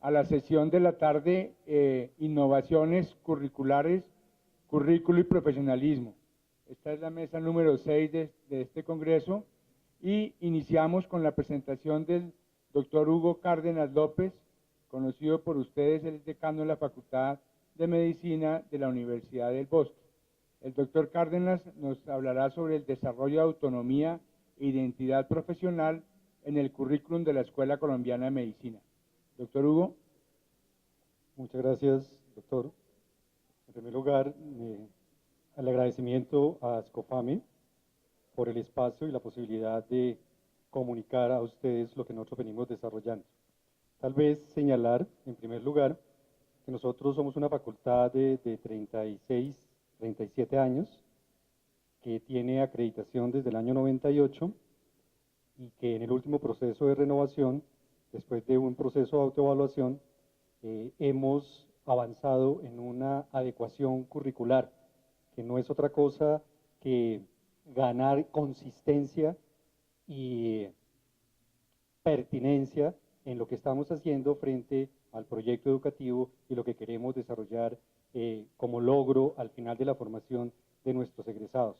a la sesión de la tarde, innovaciones curriculares, currículo y profesionalismo. Esta es la mesa número 6 de este congreso y iniciamos con la presentación del doctor Hugo Cárdenas López, conocido por ustedes, él es decano de la Facultad de Medicina de la Universidad del Bosque. El doctor Cárdenas nos hablará sobre el desarrollo de autonomía e identidad profesional en el currículum de la Escuela Colombiana de Medicina. Doctor Hugo. Muchas gracias, doctor. En primer lugar, el agradecimiento a Scofame por el espacio y la posibilidad de comunicar a ustedes lo que nosotros venimos desarrollando. Tal vez señalar, en primer lugar, que nosotros somos una facultad de 36, 37 años, que tiene acreditación desde el año 98 y que en el último proceso de renovación, después de un proceso de autoevaluación, hemos avanzado en una adecuación curricular, que no es otra cosa que ganar consistencia y pertinencia en lo que estamos haciendo frente al proyecto educativo y lo que queremos desarrollar como logro al final de la formación de nuestros egresados.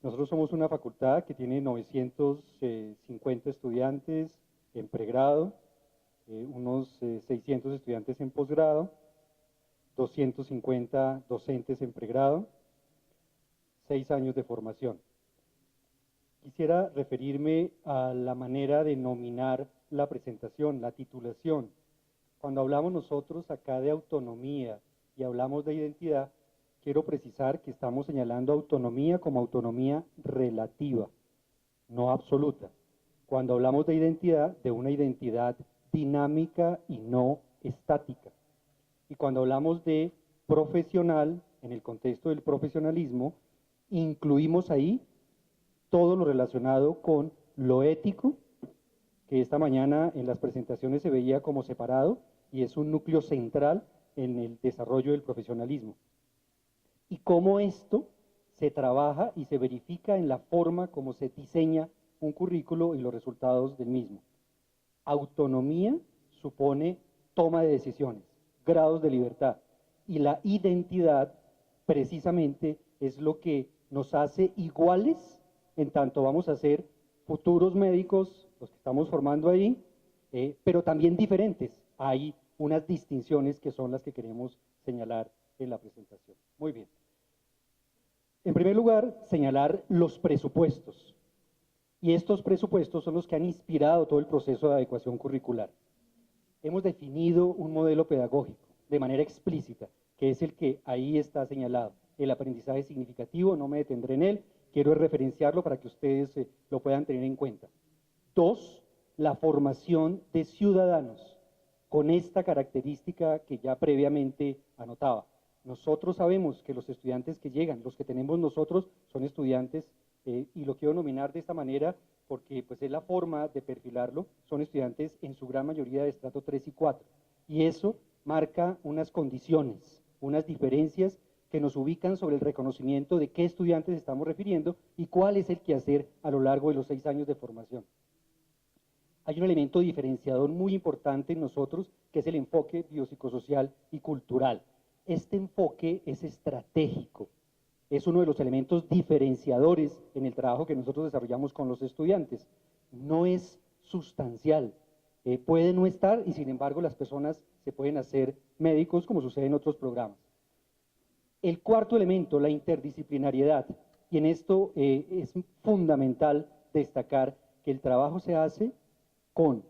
Nosotros somos una facultad que tiene 950 estudiantes en pregrado, unos 600 estudiantes en posgrado, 250 docentes en pregrado, 6 años de formación. Quisiera referirme a la manera de nominar la presentación, la titulación. Cuando hablamos nosotros acá de autonomía y hablamos de identidad, quiero precisar que estamos señalando autonomía como autonomía relativa, no absoluta. Cuando hablamos de identidad, de una identidad dinámica y no estática. Y cuando hablamos de profesional, en el contexto del profesionalismo, incluimos ahí todo lo relacionado con lo ético, que esta mañana en las presentaciones se veía como separado y es un núcleo central en el desarrollo del profesionalismo. Y cómo esto se trabaja y se verifica en la forma como se diseña un currículo y los resultados del mismo. Autonomía supone toma de decisiones, grados de libertad, y la identidad precisamente es lo que nos hace iguales en tanto vamos a ser futuros médicos, los que estamos formando ahí, pero también diferentes. Hay unas distinciones que son las que queremos señalar en la presentación. Muy bien. En primer lugar, señalar los presupuestos. Y estos presupuestos son los que han inspirado todo el proceso de adecuación curricular. Hemos definido un modelo pedagógico de manera explícita, que es el que ahí está señalado. El aprendizaje significativo, no me detendré en él, quiero referenciarlo para que ustedes lo puedan tener en cuenta. 2, la formación de ciudadanos, con esta característica que ya previamente anotaba. Nosotros sabemos que los estudiantes que llegan, los que tenemos nosotros, son estudiantes, y lo quiero nominar de esta manera porque pues, es la forma de perfilarlo, son estudiantes en su gran mayoría de estrato 3 y 4. Y eso marca unas condiciones, unas diferencias que nos ubican sobre el reconocimiento de qué estudiantes estamos refiriendo y cuál es el quehacer a lo largo de los 6 años de formación. Hay un elemento diferenciador muy importante en nosotros, que es el enfoque biopsicosocial y cultural. Este enfoque es estratégico, es uno de los elementos diferenciadores en el trabajo que nosotros desarrollamos con los estudiantes. No es sustancial, puede no estar y sin embargo las personas se pueden hacer médicos como sucede en otros programas. El cuarto elemento, la interdisciplinariedad, y en esto es fundamental destacar que el trabajo se hace con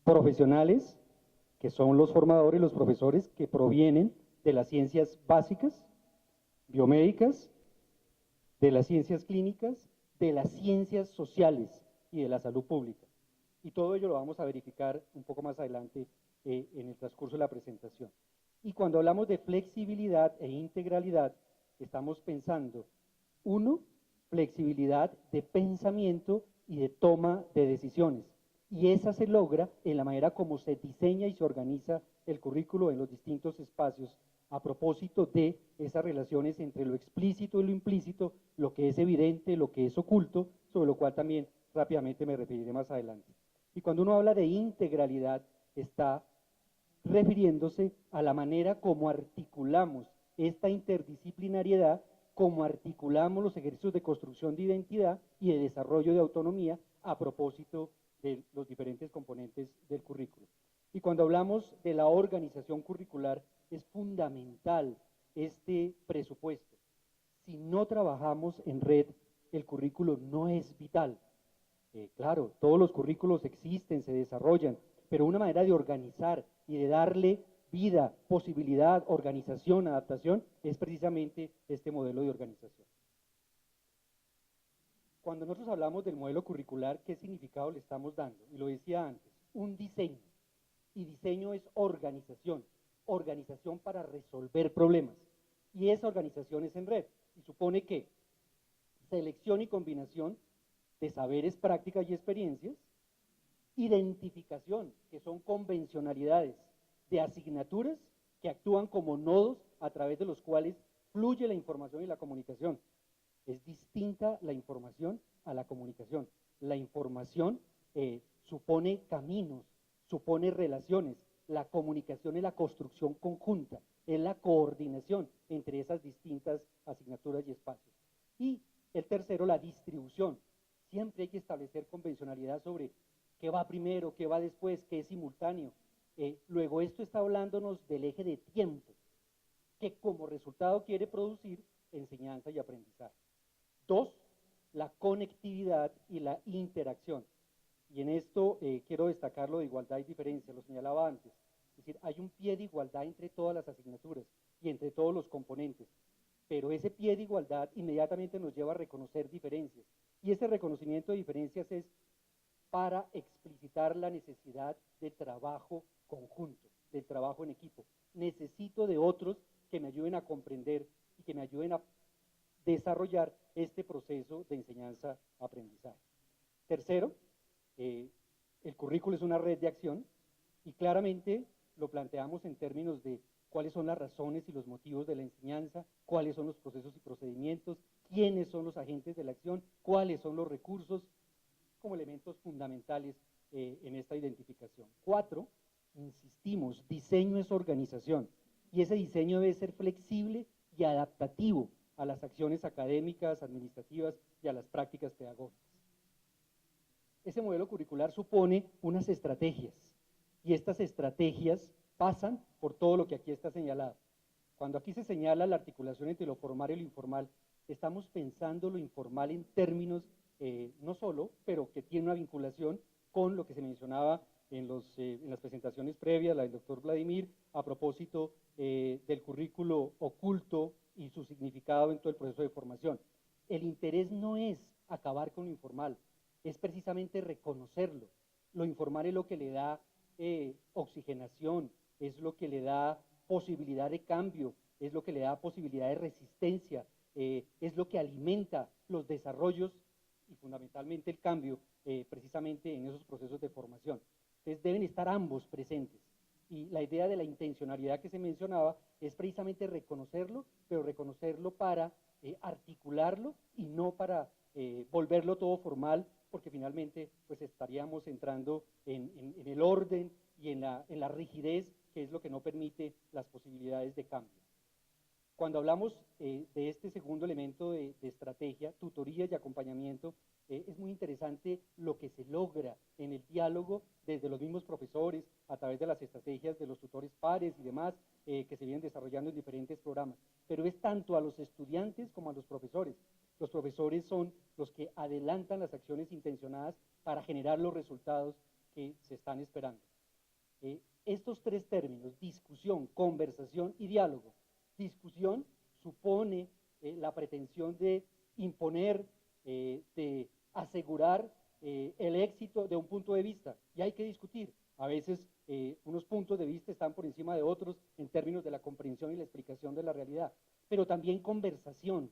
profesionales, que son los formadores, los profesores que provienen de las ciencias básicas, biomédicas, de las ciencias clínicas, de las ciencias sociales y de la salud pública. Y todo ello lo vamos a verificar un poco más adelante en el transcurso de la presentación. Y cuando hablamos de flexibilidad e integralidad, estamos pensando, 1, flexibilidad de pensamiento y de toma de decisiones. Y esa se logra en la manera como se diseña y se organiza el currículo en los distintos espacios, a propósito de esas relaciones entre lo explícito y lo implícito, lo que es evidente, lo que es oculto, sobre lo cual también rápidamente me referiré más adelante. Y cuando uno habla de integralidad, está refiriéndose a la manera como articulamos esta interdisciplinariedad, como articulamos los ejercicios de construcción de identidad y de desarrollo de autonomía a propósito de los diferentes componentes del currículo. Y cuando hablamos de la organización curricular, es fundamental este presupuesto. Si no trabajamos en red, el currículo no es vital. Claro, todos los currículos existen, se desarrollan, pero una manera de organizar y de darle vida, posibilidad, organización, adaptación, es precisamente este modelo de organización. Cuando nosotros hablamos del modelo curricular, ¿qué significado le estamos dando? Y lo decía antes, un diseño. Y diseño es organización, organización para resolver problemas. Y esa organización es en red. Y supone que selección y combinación de saberes, prácticas y experiencias, identificación, que son convencionalidades de asignaturas que actúan como nodos a través de los cuales fluye la información y la comunicación. Es distinta la información a la comunicación. La información supone caminos, supone relaciones. La comunicación es la construcción conjunta, es la coordinación entre esas distintas asignaturas y espacios. Y el tercero, la distribución. Siempre hay que establecer convencionalidad sobre qué va primero, qué va después, qué es simultáneo. Luego esto está hablándonos del eje de tiempo, que como resultado quiere producir enseñanza y aprendizaje. 2, la conectividad y la interacción. Y en esto quiero destacar lo de igualdad y diferencia, lo señalaba antes. Es decir, hay un pie de igualdad entre todas las asignaturas y entre todos los componentes, pero ese pie de igualdad inmediatamente nos lleva a reconocer diferencias. Y ese reconocimiento de diferencias es para explicitar la necesidad de trabajo conjunto, del trabajo en equipo. Necesito de otros que me ayuden a comprender y que me ayuden a desarrollar este proceso de enseñanza-aprendizaje. Tercero, el currículo es una red de acción y claramente lo planteamos en términos de cuáles son las razones y los motivos de la enseñanza, cuáles son los procesos y procedimientos, quiénes son los agentes de la acción, cuáles son los recursos, como elementos fundamentales en esta identificación. 4, insistimos, diseño es organización y ese diseño debe ser flexible y adaptativo a las acciones académicas, administrativas y a las prácticas pedagógicas. Ese modelo curricular supone unas estrategias y estas estrategias pasan por todo lo que aquí está señalado. Cuando aquí se señala la articulación entre lo formal y lo informal, estamos pensando lo informal en términos no solo, pero que tiene una vinculación con lo que se mencionaba en las presentaciones previas, la del doctor Vladimir, a propósito del currículo oculto y su significado en todo el proceso de formación. El interés no es acabar con lo informal, es precisamente reconocerlo. Lo informal es lo que le da oxigenación, es lo que le da posibilidad de cambio, es lo que le da posibilidad de resistencia, es lo que alimenta los desarrollos y fundamentalmente el cambio precisamente en esos procesos de formación. Entonces deben estar ambos presentes. Y la idea de la intencionalidad que se mencionaba es precisamente reconocerlo, pero reconocerlo para articularlo y no para volverlo todo formal, porque finalmente pues estaríamos entrando en el orden y en la rigidez, que es lo que no permite las posibilidades de cambio. Cuando hablamos de este segundo elemento de estrategia, tutoría y acompañamiento, es muy interesante lo que se logra en el diálogo desde los mismos profesores, a través de las estrategias de los tutores pares y demás, que se vienen desarrollando en diferentes programas. Pero es tanto a los estudiantes como a los profesores. Los profesores son los que adelantan las acciones intencionadas para generar los resultados que se están esperando. Estos tres términos, discusión, conversación y diálogo. Discusión supone la pretensión de imponer, de asegurar el éxito de un punto de vista, y hay que discutir. A veces unos puntos de vista están por encima de otros en términos de la comprensión y la explicación de la realidad, pero también conversación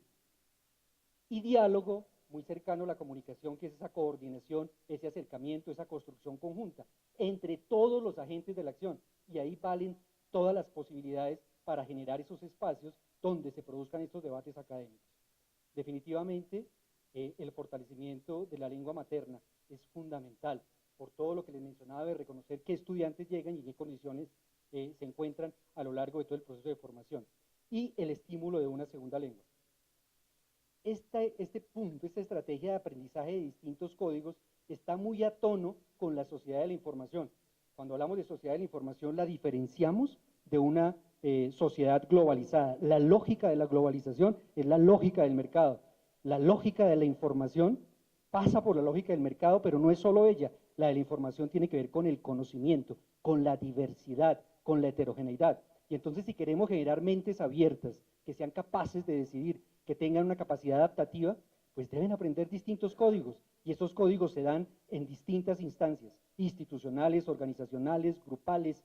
y diálogo, muy cercano a la comunicación, que es esa coordinación, ese acercamiento, esa construcción conjunta entre todos los agentes de la acción, y ahí valen todas las posibilidades para generar esos espacios donde se produzcan estos debates académicos. Definitivamente, el fortalecimiento de la lengua materna es fundamental, por todo lo que les mencionaba de reconocer qué estudiantes llegan y en qué condiciones se encuentran a lo largo de todo el proceso de formación, y el estímulo de una segunda lengua. Este punto, esta estrategia de aprendizaje de distintos códigos está muy a tono con la sociedad de la información. Cuando hablamos de sociedad de la información, la diferenciamos de una sociedad globalizada. La lógica de la globalización es la lógica del mercado. La lógica de la información pasa por la lógica del mercado, pero no es solo ella. La de la información tiene que ver con el conocimiento, con la diversidad, con la heterogeneidad. Y entonces, si queremos generar mentes abiertas, que sean capaces de decidir, que tengan una capacidad adaptativa, pues deben aprender distintos códigos, y esos códigos se dan en distintas instancias, institucionales, organizacionales, grupales,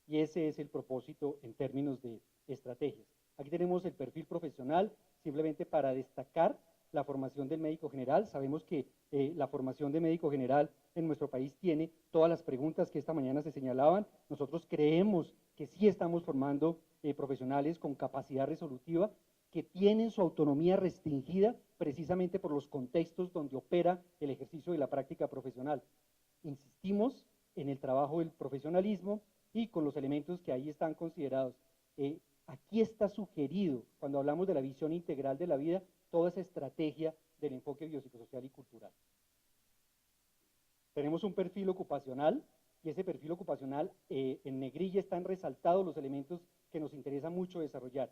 y ese es el propósito en términos de estrategias. Aquí tenemos el perfil profesional, simplemente para destacar la formación del médico general. Sabemos que la formación de médico general en nuestro país tiene todas las preguntas que esta mañana se señalaban. Nosotros creemos que sí estamos formando profesionales con capacidad resolutiva, que tienen su autonomía restringida precisamente por los contextos donde opera el ejercicio de la práctica profesional. Insistimos en el trabajo del profesionalismo y con los elementos que ahí están considerados. Aquí está sugerido, cuando hablamos de la visión integral de la vida, toda esa estrategia del enfoque biopsicosocial y cultural. Tenemos un perfil ocupacional, y ese perfil ocupacional, en negrilla están resaltados los elementos que nos interesa mucho desarrollar.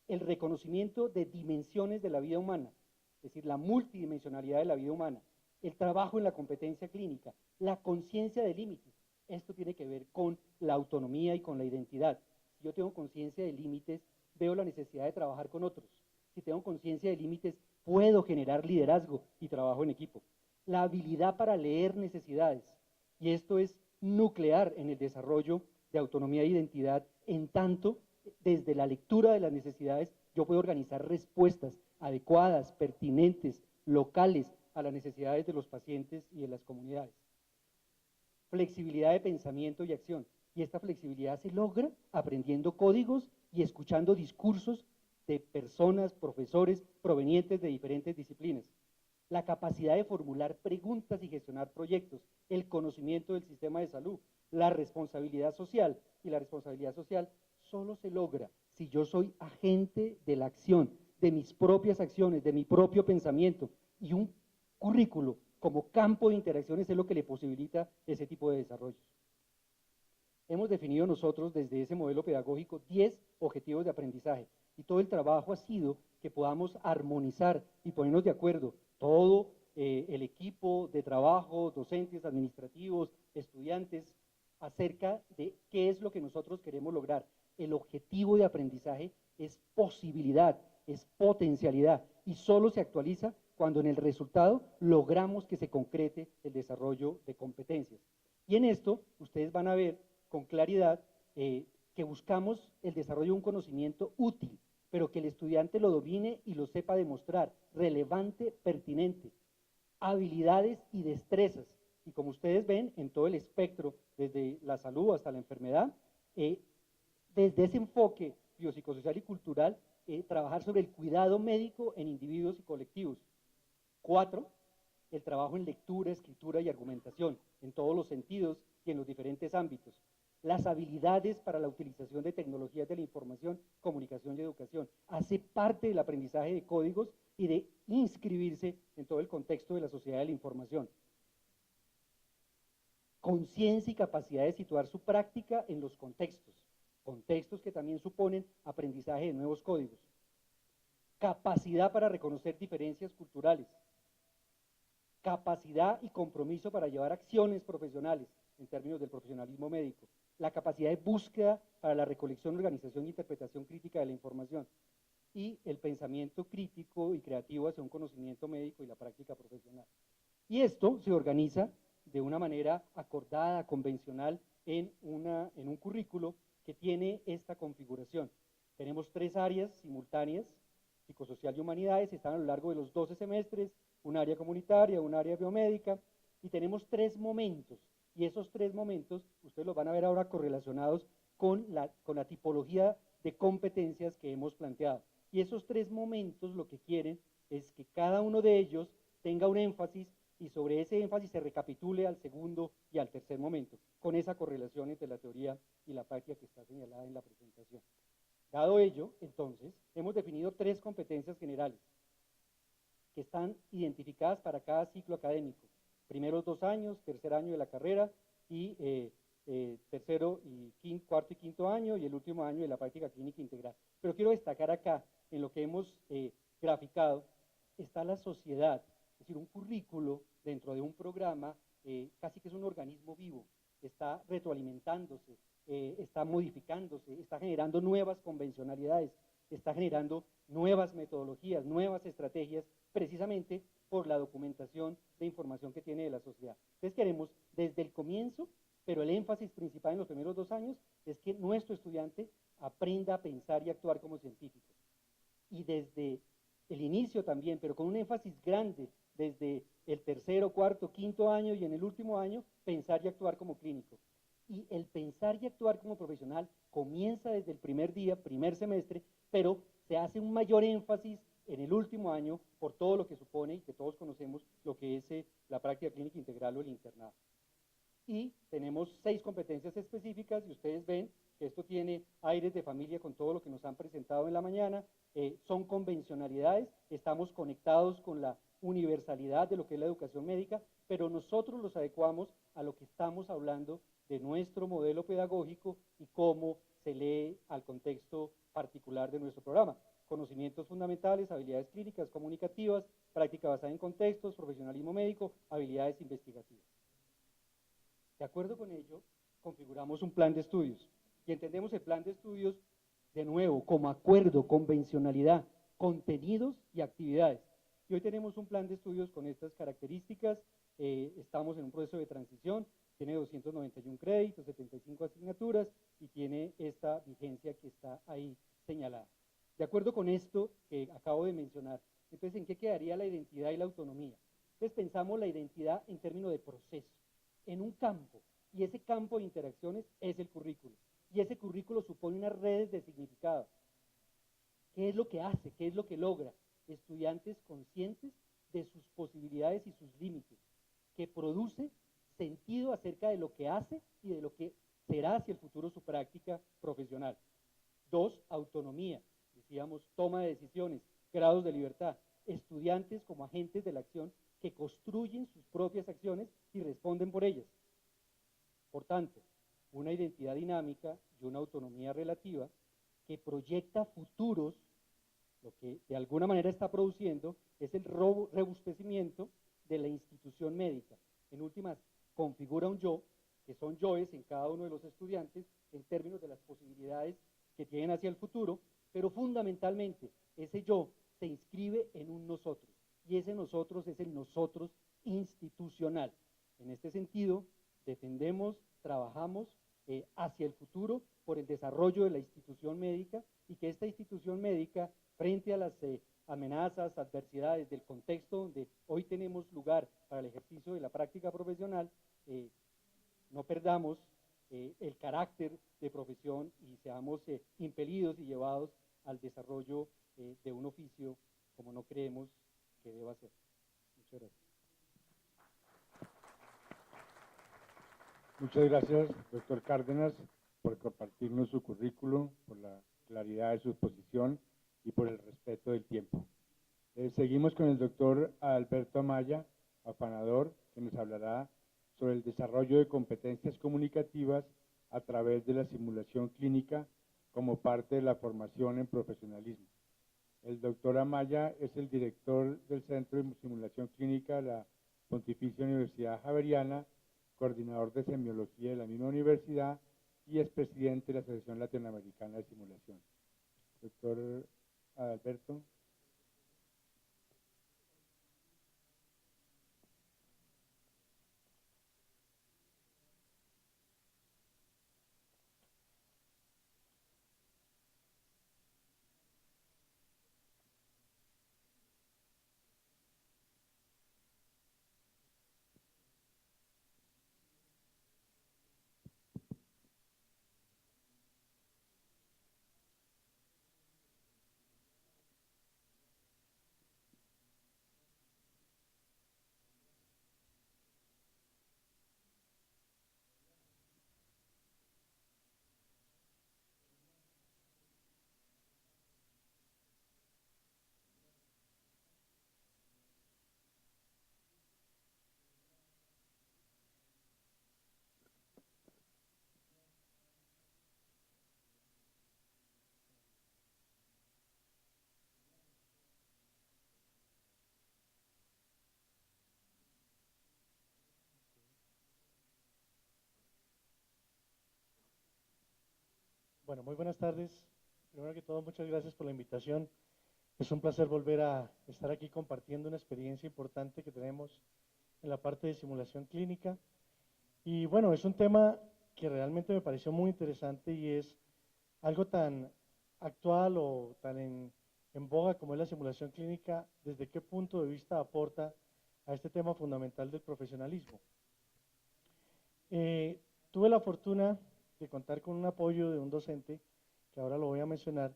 El reconocimiento de dimensiones de la vida humana, es decir, la multidimensionalidad de la vida humana, el trabajo en la competencia clínica, la conciencia de límites. Esto tiene que ver con la autonomía y con la identidad. Si yo tengo conciencia de límites, veo la necesidad de trabajar con otros. Si tengo conciencia de límites, puedo generar liderazgo y trabajo en equipo. La habilidad para leer necesidades, y esto es nuclear en el desarrollo de autonomía e identidad, en tanto desde la lectura de las necesidades yo puedo organizar respuestas adecuadas, pertinentes, locales a las necesidades de los pacientes y de las comunidades. Flexibilidad de pensamiento y acción, y esta flexibilidad se logra aprendiendo códigos y escuchando discursos de personas, profesores provenientes de diferentes disciplinas. La capacidad de formular preguntas y gestionar proyectos, el conocimiento del sistema de salud, la responsabilidad social, y la responsabilidad social solo se logra si yo soy agente de la acción, de mis propias acciones, de mi propio pensamiento, y un currículo como campo de interacciones es lo que le posibilita ese tipo de desarrollos. Hemos definido nosotros desde ese modelo pedagógico 10 objetivos de aprendizaje, y todo el trabajo ha sido que podamos armonizar y ponernos de acuerdo todo el equipo de trabajo, docentes, administrativos, estudiantes, acerca de qué es lo que nosotros queremos lograr. El objetivo de aprendizaje es posibilidad, es potencialidad, y solo se actualiza cuando en el resultado logramos que se concrete el desarrollo de competencias. Y en esto ustedes van a ver con claridad que buscamos el desarrollo de un conocimiento útil, pero que el estudiante lo domine y lo sepa demostrar, relevante, pertinente, habilidades y destrezas. Y como ustedes ven, en todo el espectro, desde la salud hasta la enfermedad, desde ese enfoque biopsicosocial y cultural, trabajar sobre el cuidado médico en individuos y colectivos. 4, el trabajo en lectura, escritura y argumentación, en todos los sentidos y en los diferentes ámbitos. Las habilidades para la utilización de tecnologías de la información, comunicación y educación. Hace parte del aprendizaje de códigos y de inscribirse en todo el contexto de la sociedad de la información. Conciencia y capacidad de situar su práctica en los contextos que también suponen aprendizaje de nuevos códigos. Capacidad para reconocer diferencias culturales. Capacidad y compromiso para llevar acciones profesionales en términos del profesionalismo médico. La capacidad de búsqueda para la recolección, organización e interpretación crítica de la información. Y el pensamiento crítico y creativo hacia un conocimiento médico y la práctica profesional. Y esto se organiza de una manera acordada, convencional, en un currículo que tiene esta configuración. Tenemos 3 áreas simultáneas, psicosocial y humanidades, están a lo largo de los 12 semestres, un área comunitaria, un área biomédica, y tenemos 3 momentos, y esos 3 momentos, ustedes los van a ver ahora correlacionados con la tipología de competencias que hemos planteado. Y esos 3 momentos lo que quieren es que cada uno de ellos tenga un énfasis y sobre ese énfasis se recapitule al segundo y al tercer momento, con esa correlación entre la teoría y la práctica que está señalada en la presentación. Dado ello, entonces, hemos definido 3 competencias generales que están identificadas para cada ciclo académico. Primeros 2 años, tercer año de la carrera y tercero y cuarto y quinto año y el último año de la práctica clínica integral. Pero quiero destacar acá, en lo que hemos graficado, está la sociedad, es decir, un currículo dentro de un programa, casi que es un organismo vivo, está retroalimentándose, está modificándose, está generando nuevas convencionalidades, está generando nuevas metodologías, nuevas estrategias, precisamente por la documentación de información que tiene de la sociedad. Entonces queremos, desde el comienzo, pero el énfasis principal en los primeros 2 años, es que nuestro estudiante aprenda a pensar y actuar como científico. Y desde el inicio también, pero con un énfasis grande, desde el tercero, cuarto, quinto año y en el último año, pensar y actuar como clínico. Y el pensar y actuar como profesional comienza desde el primer día, primer semestre, pero se hace un mayor énfasis en el último año por todo lo que supone, y que todos conocemos, lo que es la práctica clínica integral o el internado. Y tenemos 6 competencias específicas, y ustedes ven que esto tiene aires de familia con todo lo que nos han presentado en la mañana, son convencionalidades, estamos conectados con la universalidad de lo que es la educación médica, pero nosotros los adecuamos a lo que estamos hablando de nuestro modelo pedagógico y cómo se lee al contexto particular de nuestro programa. Conocimientos fundamentales, habilidades clínicas, comunicativas, práctica basada en contextos, profesionalismo médico, habilidades investigativas. De acuerdo con ello, configuramos un plan de estudios y entendemos el plan de estudios, de nuevo, como acuerdo, convencionalidad, contenidos y actividades. Y hoy tenemos un plan de estudios con estas características, estamos en un proceso de transición, tiene 291 créditos, 75 asignaturas y tiene esta vigencia que está ahí señalada. De acuerdo con esto que acabo de mencionar, entonces, ¿en qué quedaría la identidad y la autonomía? Entonces pensamos la identidad en términos de proceso, en un campo, y ese campo de interacciones es el currículo, y ese currículo supone unas redes de significado. ¿Qué es lo que hace? ¿Qué es lo que logra? Estudiantes conscientes de sus posibilidades y sus límites, que produce sentido acerca de lo que hace y de lo que será hacia el futuro su práctica profesional. 2, autonomía, decíamos, toma de decisiones, grados de libertad, estudiantes como agentes de la acción que construyen sus propias acciones y responden por ellas. Por tanto, una identidad dinámica y una autonomía relativa que proyecta futuros. Lo que de alguna manera está produciendo es el robustecimiento de la institución médica. En últimas, configura un yo, que son yoes en cada uno de los estudiantes en términos de las posibilidades que tienen hacia el futuro, pero fundamentalmente ese yo se inscribe en un nosotros, y ese nosotros es el nosotros institucional. En este sentido, defendemos, trabajamos hacia el futuro por el desarrollo de la institución médica, y que esta institución médica, frente a las amenazas, adversidades del contexto donde hoy tenemos lugar para el ejercicio de la práctica profesional, no perdamos el carácter de profesión y seamos impelidos y llevados al desarrollo de un oficio como no creemos que deba ser. Muchas gracias. Muchas gracias, doctor Cárdenas, por compartirnos su currículo, por la claridad de su exposición y por el respeto del tiempo. Seguimos con el doctor Alberto Amaya, afanador, que nos hablará sobre el desarrollo de competencias comunicativas a través de la simulación clínica como parte de la formación en profesionalismo. El doctor Amaya es el director del Centro de Simulación Clínica de la Pontificia Universidad Javeriana, coordinador de semiología de la misma universidad y es presidente de la Asociación Latinoamericana de Simulación. Doctor Alberto. Bueno, muy buenas tardes. Primero que todo, muchas gracias por la invitación. Es un placer volver a estar aquí compartiendo una experiencia importante que tenemos en la parte de simulación clínica. Y bueno, es un tema que realmente me pareció muy interesante y es algo tan actual o tan en boga como es la simulación clínica. ¿Desde qué punto de vista aporta a este tema fundamental del profesionalismo? Tuve la fortuna de contar con un apoyo de un docente, que ahora lo voy a mencionar,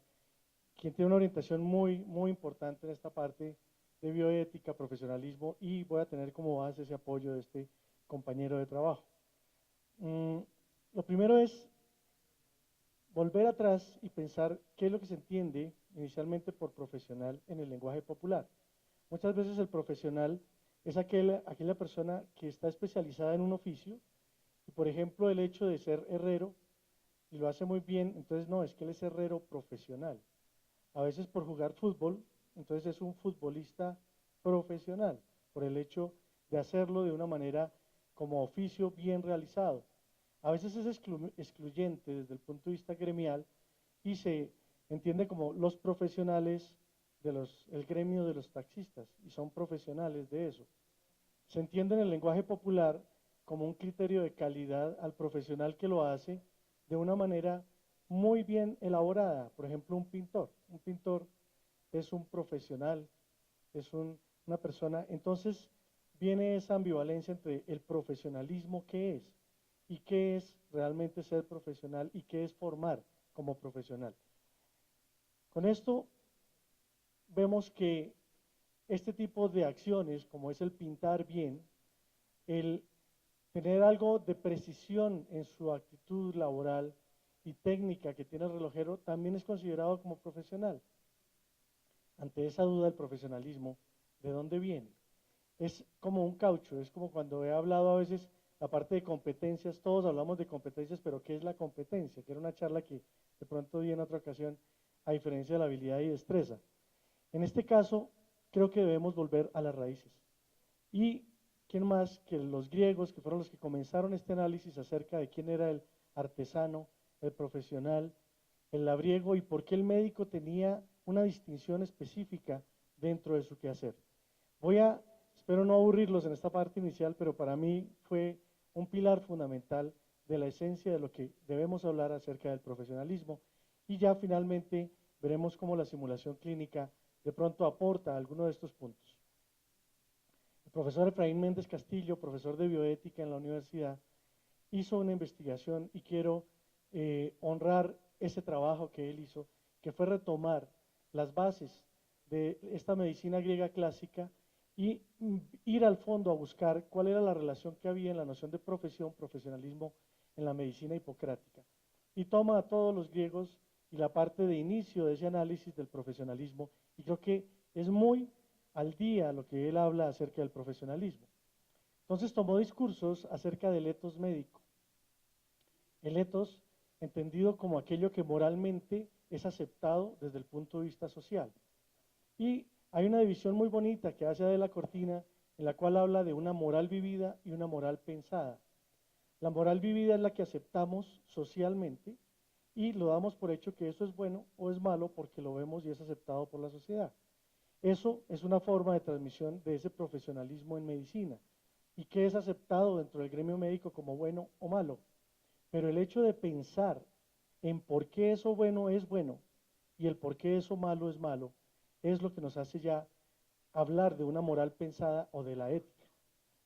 quien tiene una orientación muy importante en esta parte de bioética, profesionalismo, y voy a tener como base ese apoyo de este compañero de trabajo. Lo primero es volver atrás y pensar qué es lo que se entiende inicialmente por profesional en el lenguaje popular. Muchas veces el profesional es aquella persona que está especializada en un oficio, y por ejemplo el hecho de ser herrero, y lo hace muy bien, entonces no, es que él es herrero profesional. A veces por jugar fútbol, entonces es un futbolista profesional, por el hecho de hacerlo de una manera como oficio bien realizado. A veces es excluyente desde el punto de vista gremial y se entiende como los profesionales el gremio de los taxistas, y son profesionales de eso. Se entiende en el lenguaje popular como un criterio de calidad al profesional que lo hace de una manera muy bien elaborada. Por ejemplo, un pintor. Un pintor es un profesional, es una persona. Entonces viene esa ambivalencia entre el profesionalismo que es y qué es realmente ser profesional y qué es formar como profesional. Con esto vemos que este tipo de acciones, como es el pintar bien, el tener algo de precisión en su actitud laboral y técnica que tiene el relojero, también es considerado como profesional. Ante esa duda del profesionalismo, ¿de dónde viene? Es como un caucho, es como cuando he hablado a veces la parte de competencias, todos hablamos de competencias, pero ¿qué es la competencia? Que era una charla que de pronto di en otra ocasión, a diferencia de la habilidad y destreza. En este caso, creo que debemos volver a las raíces. ¿Y quién más que los griegos, que fueron los que comenzaron este análisis acerca de quién era el artesano, el profesional, el labriego y por qué el médico tenía una distinción específica dentro de su quehacer? Espero no aburrirlos en esta parte inicial, pero para mí fue un pilar fundamental de la esencia de lo que debemos hablar acerca del profesionalismo, y ya finalmente veremos cómo la simulación clínica de pronto aporta alguno de estos puntos. El profesor Efraín Méndez Castillo, profesor de bioética en la universidad, hizo una investigación y quiero honrar ese trabajo que él hizo, que fue retomar las bases de esta medicina griega clásica y ir al fondo a buscar cuál era la relación que había en la noción de profesión, profesionalismo en la medicina hipocrática. Y toma a todos los griegos y la parte de inicio de ese análisis del profesionalismo, y creo que es muy al día lo que él habla acerca del profesionalismo. Entonces tomó discursos acerca del etos médico. El etos entendido como aquello que moralmente es aceptado desde el punto de vista social. Y hay una división muy bonita que hace Adela Cortina, en la cual habla de una moral vivida y una moral pensada. La moral vivida es la que aceptamos socialmente y lo damos por hecho que eso es bueno o es malo porque lo vemos y es aceptado por la sociedad. Eso es una forma de transmisión de ese profesionalismo en medicina y que es aceptado dentro del gremio médico como bueno o malo. Pero el hecho de pensar en por qué eso bueno es bueno y el por qué eso malo es malo es lo que nos hace ya hablar de una moral pensada o de la ética.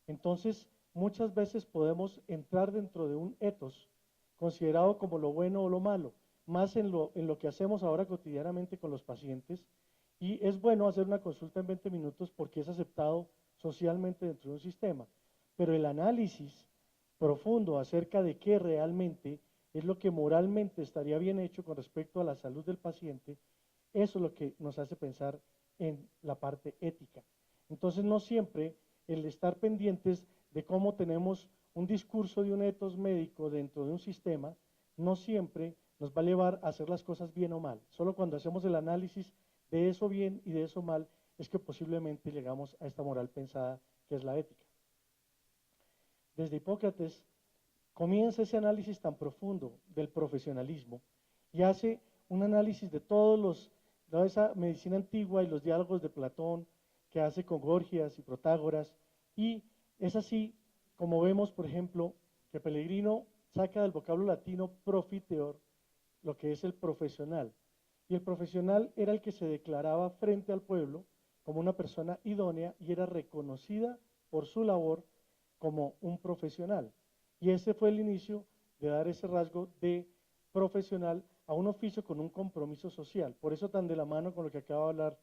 Entonces, muchas veces podemos entrar dentro de un etos considerado como lo bueno o lo malo, más en lo que hacemos ahora cotidianamente con los pacientes, y es bueno hacer una consulta en 20 minutos porque es aceptado socialmente dentro de un sistema, pero el análisis profundo acerca de qué realmente es lo que moralmente estaría bien hecho con respecto a la salud del paciente, eso es lo que nos hace pensar en la parte ética. Entonces, no siempre el estar pendientes de cómo tenemos un discurso de un etos médico dentro de un sistema, no siempre nos va a llevar a hacer las cosas bien o mal. Solo cuando hacemos el análisis de eso bien y de eso mal es que posiblemente llegamos a esta moral pensada que es la ética. Desde Hipócrates comienza ese análisis tan profundo del profesionalismo y hace un análisis de toda esa medicina antigua y los diálogos de Platón que hace con Gorgias y Protágoras, y es así como vemos, por ejemplo, que Pellegrino saca del vocablo latino profiteor lo que es el profesional, y el profesional era el que se declaraba frente al pueblo como una persona idónea y era reconocida por su labor como un profesional. Y ese fue el inicio de dar ese rasgo de profesional a un oficio con un compromiso social. Por eso tan de la mano con lo que acaba de hablar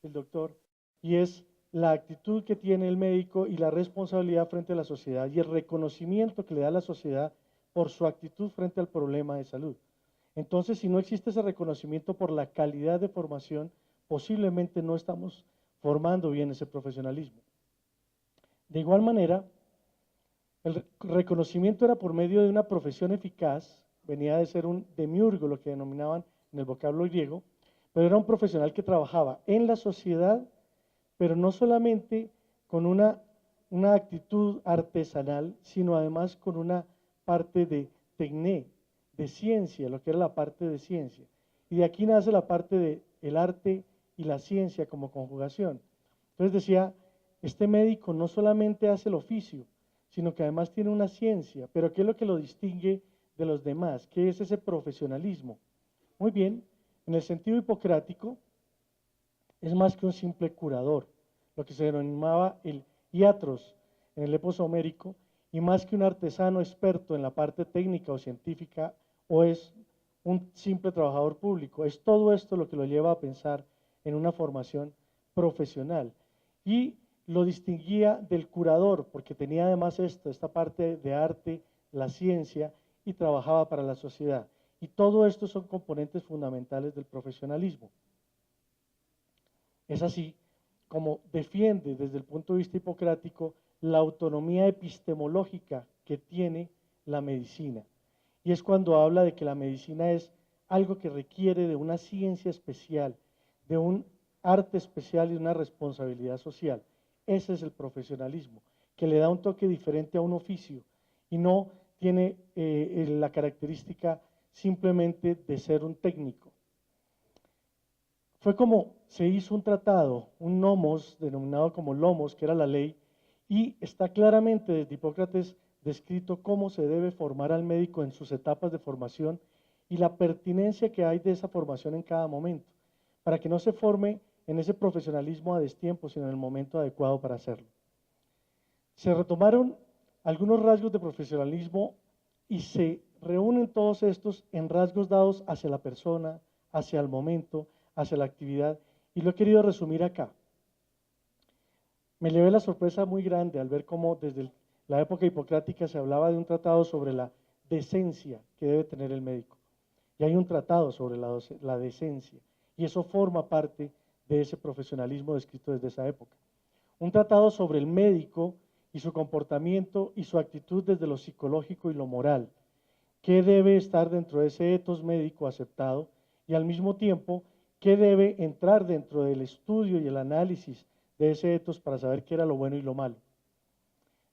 el doctor, y es la actitud que tiene el médico y la responsabilidad frente a la sociedad y el reconocimiento que le da la sociedad por su actitud frente al problema de salud. Entonces, si no existe ese reconocimiento por la calidad de formación, posiblemente no estamos formando bien ese profesionalismo. De igual manera, el reconocimiento era por medio de una profesión eficaz, venía de ser un demiurgo, lo que denominaban en el vocablo griego, pero era un profesional que trabajaba en la sociedad, pero no solamente con una actitud artesanal, sino además con una parte de tecné, de ciencia, lo que era la parte de ciencia. Y de aquí nace la parte del arte y la ciencia como conjugación. Entonces decía, este médico no solamente hace el oficio, sino que además tiene una ciencia, pero ¿qué es lo que lo distingue de los demás? ¿Qué es ese profesionalismo? Muy bien, en el sentido hipocrático, es más que un simple curador, lo que se denominaba el iatros en el epos homérico, y más que un artesano experto en la parte técnica o científica, o es un simple trabajador público. Es todo esto lo que lo lleva a pensar en una formación profesional. Y lo distinguía del curador, porque tenía además esta parte de arte, la ciencia, y trabajaba para la sociedad. Y todo esto son componentes fundamentales del profesionalismo. Es así como defiende desde el punto de vista hipocrático la autonomía epistemológica que tiene la medicina. Y es cuando habla de que la medicina es algo que requiere de una ciencia especial, de un arte especial y una responsabilidad social. Ese es el profesionalismo, que le da un toque diferente a un oficio y no tiene la característica simplemente de ser un técnico. Fue como se hizo un tratado, un nomos, denominado como lomos, que era la ley, y está claramente desde Hipócrates descrito cómo se debe formar al médico en sus etapas de formación y la pertinencia que hay de esa formación en cada momento, para que no se forme en ese profesionalismo a destiempo, sino en el momento adecuado para hacerlo. Se retomaron algunos rasgos de profesionalismo y se reúnen todos estos en rasgos dados hacia la persona, hacia el momento, hacia la actividad, y lo he querido resumir acá. Me llevé la sorpresa muy grande al ver cómo desde la época hipocrática se hablaba de un tratado sobre la decencia que debe tener el médico. Y hay un tratado sobre la decencia, y eso forma parte de ese profesionalismo descrito desde esa época. Un tratado sobre el médico y su comportamiento y su actitud desde lo psicológico y lo moral, qué debe estar dentro de ese etos médico aceptado y al mismo tiempo qué debe entrar dentro del estudio y el análisis de ese etos para saber qué era lo bueno y lo malo.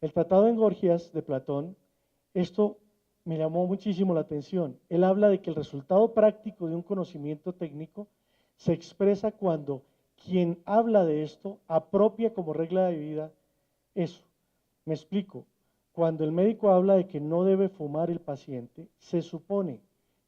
El Tratado en Gorgias de Platón, esto me llamó muchísimo la atención. Él habla de que el resultado práctico de un conocimiento técnico se expresa cuando quien habla de esto apropia como regla de vida eso. Me explico. Cuando el médico habla de que no debe fumar el paciente, se supone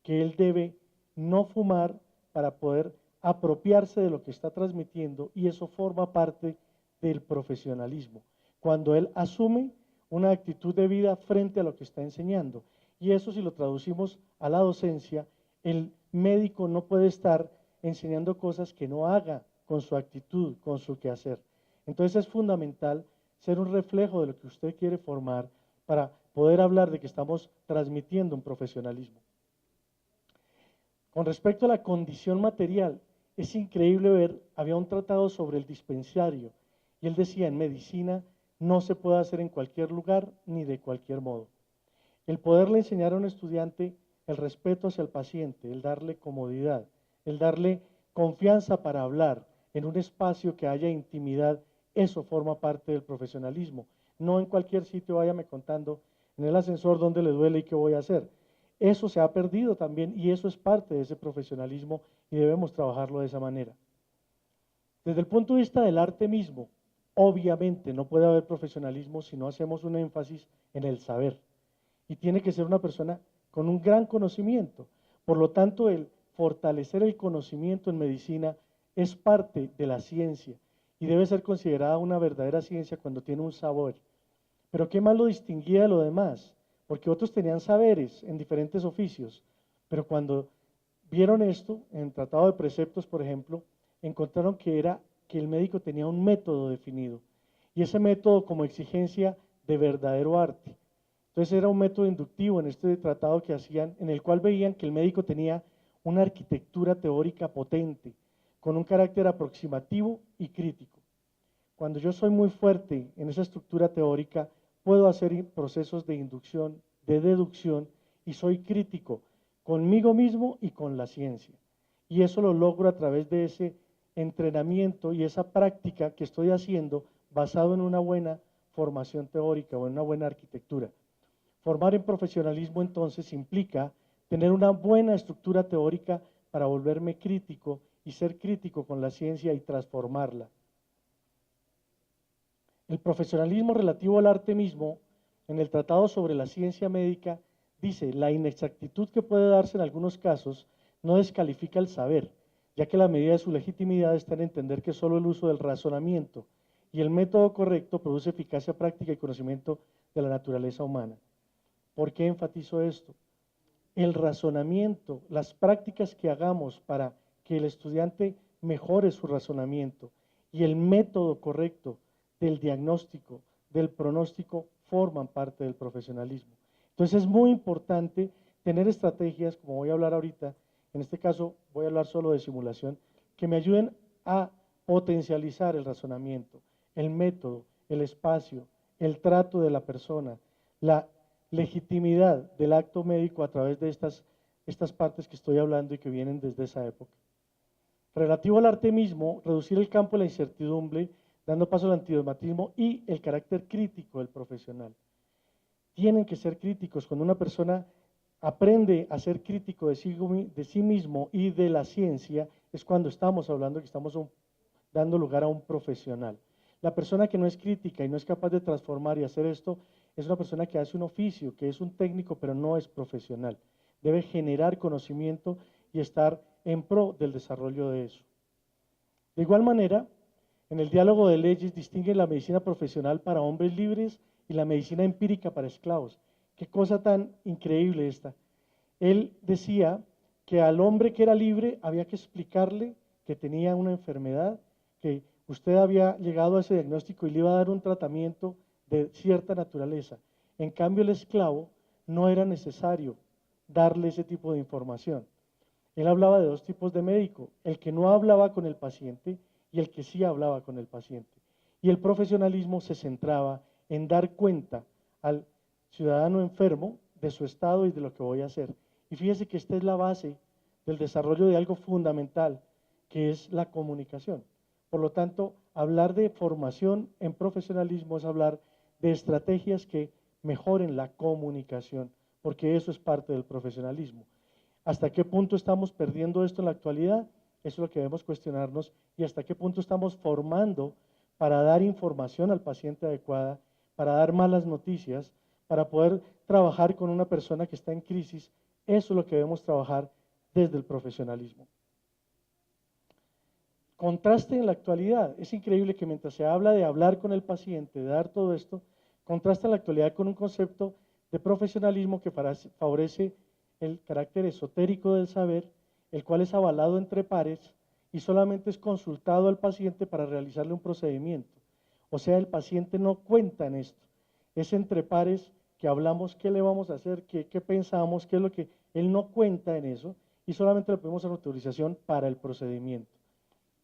que él debe no fumar para poder apropiarse de lo que está transmitiendo y eso forma parte del profesionalismo. Cuando él asume una actitud de vida frente a lo que está enseñando. Y eso si lo traducimos a la docencia, el médico no puede estar enseñando cosas que no haga con su actitud, con su quehacer. Entonces es fundamental ser un reflejo de lo que usted quiere formar para poder hablar de que estamos transmitiendo un profesionalismo. Con respecto a la condición material, es increíble ver, había un tratado sobre el dispensario y él decía, en medicina no se puede hacer en cualquier lugar ni de cualquier modo. El poderle enseñar a un estudiante el respeto hacia el paciente, el darle comodidad, el darle confianza para hablar en un espacio que haya intimidad, eso forma parte del profesionalismo. No en cualquier sitio váyame contando en el ascensor dónde le duele y qué voy a hacer. Eso se ha perdido también y eso es parte de ese profesionalismo y debemos trabajarlo de esa manera. Desde el punto de vista del arte mismo, obviamente no puede haber profesionalismo si no hacemos un énfasis en el saber. Y tiene que ser una persona con un gran conocimiento. Por lo tanto, el fortalecer el conocimiento en medicina es parte de la ciencia y debe ser considerada una verdadera ciencia cuando tiene un saber. Pero ¿qué más lo distinguía de lo demás? Porque otros tenían saberes en diferentes oficios, pero cuando vieron esto, en el Tratado de Preceptos, por ejemplo, encontraron que era que el médico tenía un método definido, y ese método como exigencia de verdadero arte. Entonces era un método inductivo en este tratado que hacían, en el cual veían que el médico tenía una arquitectura teórica potente, con un carácter aproximativo y crítico. Cuando yo soy muy fuerte en esa estructura teórica, puedo hacer procesos de inducción, de deducción, y soy crítico conmigo mismo y con la ciencia. Y eso lo logro a través de ese entrenamiento y esa práctica que estoy haciendo basado en una buena formación teórica o en una buena arquitectura. Formar en profesionalismo entonces implica tener una buena estructura teórica para volverme crítico y ser crítico con la ciencia y transformarla. El profesionalismo relativo al arte mismo, en el Tratado sobre la Ciencia Médica, dice: la inexactitud que puede darse en algunos casos no descalifica el saber, ya que la medida de su legitimidad está en entender que solo el uso del razonamiento y el método correcto produce eficacia práctica y conocimiento de la naturaleza humana. ¿Por qué enfatizo esto? El razonamiento, las prácticas que hagamos para que el estudiante mejore su razonamiento y el método correcto del diagnóstico, del pronóstico, forman parte del profesionalismo. Entonces es muy importante tener estrategias, como voy a hablar ahorita, en este caso voy a hablar solo de simulación, que me ayuden a potencializar el razonamiento, el método, el espacio, el trato de la persona, la legitimidad del acto médico a través de estas partes que estoy hablando y que vienen desde esa época. Relativo al arte mismo, reducir el campo de la incertidumbre, dando paso al antidogmatismo y el carácter crítico del profesional. Tienen que ser críticos. Cuando una persona aprende a ser crítico de sí mismo y de la ciencia, es cuando estamos hablando que estamos dando lugar a un profesional. La persona que no es crítica y no es capaz de transformar y hacer esto, es una persona que hace un oficio, que es un técnico, pero no es profesional. Debe generar conocimiento y estar en pro del desarrollo de eso. De igual manera, en el diálogo de leyes distingue la medicina profesional para hombres libres y la medicina empírica para esclavos. Qué cosa tan increíble esta. Él decía que al hombre que era libre había que explicarle que tenía una enfermedad, que usted había llegado a ese diagnóstico y le iba a dar un tratamiento de cierta naturaleza. En cambio, el esclavo no era necesario darle ese tipo de información. Él hablaba de dos tipos de médico: el que no hablaba con el paciente y el que sí hablaba con el paciente. Y el profesionalismo se centraba en dar cuenta al ciudadano enfermo de su estado y de lo que voy a hacer. Y fíjese que esta es la base del desarrollo de algo fundamental, que es la comunicación. Por lo tanto, hablar de formación en profesionalismo es hablar de estrategias que mejoren la comunicación, porque eso es parte del profesionalismo. ¿Hasta qué punto estamos perdiendo esto en la actualidad? Eso es lo que debemos cuestionarnos, y hasta qué punto estamos formando para dar información al paciente adecuada, para dar malas noticias, para poder trabajar con una persona que está en crisis. Eso es lo que debemos trabajar desde el profesionalismo. Contraste en la actualidad. Es increíble que mientras se habla de hablar con el paciente, de dar todo esto, contrasta en la actualidad con un concepto de profesionalismo que favorece el carácter esotérico del saber, el cual es avalado entre pares y solamente es consultado al paciente para realizarle un procedimiento. O sea, el paciente no cuenta en esto. Es entre pares que hablamos qué le vamos a hacer, qué pensamos, qué es lo que él no cuenta en eso, y solamente le pedimos autorización para el procedimiento.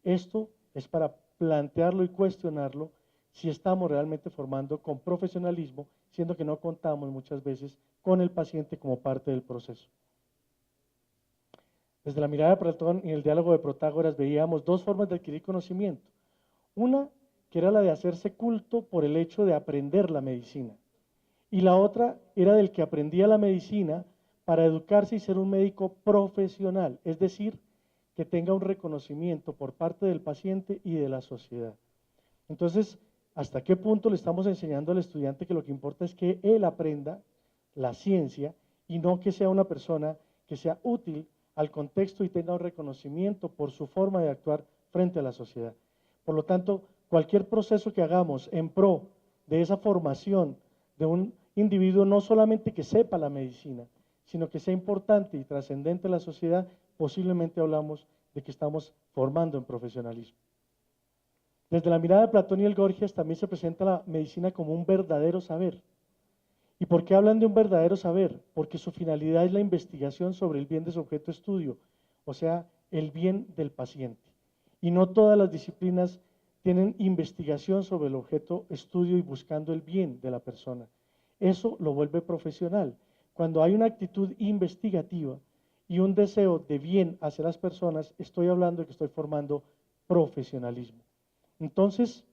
Esto es para plantearlo y cuestionarlo si estamos realmente formando con profesionalismo, siendo que no contamos muchas veces con el paciente como parte del proceso. Desde la mirada de Platón y el diálogo de Protágoras veíamos dos formas de adquirir conocimiento. Una, que era la de hacerse culto por el hecho de aprender la medicina. Y la otra era del que aprendía la medicina para educarse y ser un médico profesional, es decir, que tenga un reconocimiento por parte del paciente y de la sociedad. Entonces, ¿hasta qué punto le estamos enseñando al estudiante que lo que importa es que él aprenda la ciencia y no que sea una persona que sea útil al contexto y tenga un reconocimiento por su forma de actuar frente a la sociedad? Por lo tanto, cualquier proceso que hagamos en pro de esa formación de un individuo, no solamente que sepa la medicina, sino que sea importante y trascendente en la sociedad, posiblemente hablamos de que estamos formando en profesionalismo. Desde la mirada de Platón y el Gorgias también se presenta la medicina como un verdadero saber. ¿Y por qué hablan de un verdadero saber? Porque su finalidad es la investigación sobre el bien de su objeto de estudio, o sea, el bien del paciente. Y no todas las disciplinas tienen investigación sobre el objeto de estudio y buscando el bien de la persona. Eso lo vuelve profesional. Cuando hay una actitud investigativa y un deseo de bien hacia las personas, estoy hablando de que estoy formando profesionalismo. Entonces,